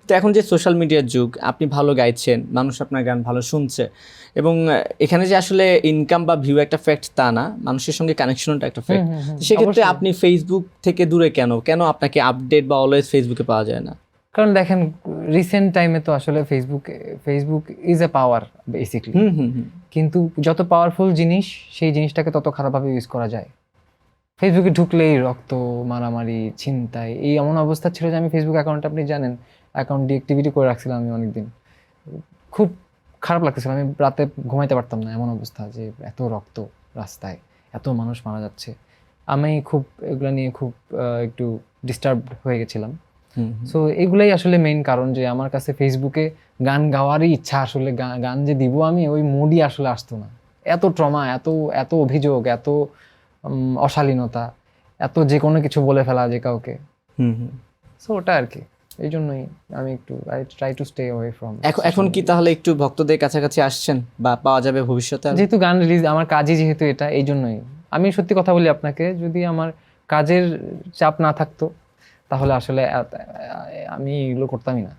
তো এখন যে সোশ্যাল মিডিয়ার যুগ, আপনি ভালো গাইছেন, মানুষ আপনার গান ভালো শুনছে, এবং এখানে যে আসলে ইনকাম বা ভিউ একটা ফ্যাক্ট তা না, মানুষের সঙ্গে কানেকশনটা একটা ফ্যাক্ট। সেক্ষেত্রে অবশ্যই। আপনি ফেসবুক থেকে দূরে কেন কেন আপনাকে আপডেট বা অলওয়েজ ফেসবুকে পাওয়া যায় না? কারণ দেখেন রিসেন্ট টাইমে তো আসলে Facebook is a power basically, hmm hmm hmm কিন্তু যত পাওয়ারফুল জিনিস সেই জিনিসটাকে তত খারাপভাবে ইউজ করা যায়। ফেসবুকে ঢুকলেই রক্ত, মারামারি, ছিনতাই, এই এমন অবস্থা ছিল যে আমি ফেসবুক অ্যাকাউন্ট, আপনি জানেন, অ্যাকাউন্ট ডিএক্টিভিটি করে রাখছিলাম আমি অনেকদিন। খুব খারাপ লাগতেছিল, আমি রাতে ঘুমাইতে পারতাম না, এমন অবস্থা যে এত রক্ত রাস্তায়, এত মানুষ মারা যাচ্ছে। আমি খুব এগুলো নিয়ে খুব একটু ডিস্টার্বড হয়ে গেছিলাম। হুম সো এগুলাই আসলে মেইন কারণ যে আমার কাছে ফেসবুকে গান গাওয়ারই ইচ্ছা, আসলে গান যে দিব আমি ওই মুডই আসলে আসতো না। এত ট্রমা, এত এত অভিযোগ, এত অশালীনতা, এত যে কোনো কিছু বলে ফেলা যে কাউকে। হুম হুম। সো ওটা আর কি, এই জন্যই আমি একটু I try to stay away from. এখন কি তাহলে একটু ভক্তদের কাছাকাছি আসছেন বা পাওয়া যাবে ভবিষ্যতে আরো? যেহেতু গান রিলিজ আমার কাজই যেহেতু এটা, এই জন্যই আমি সত্যি কথা বলি আপনাকে, যদি আমার কাজের চাপ না থাকতো তাহলে আসলে আমি এগুলো করতামই না।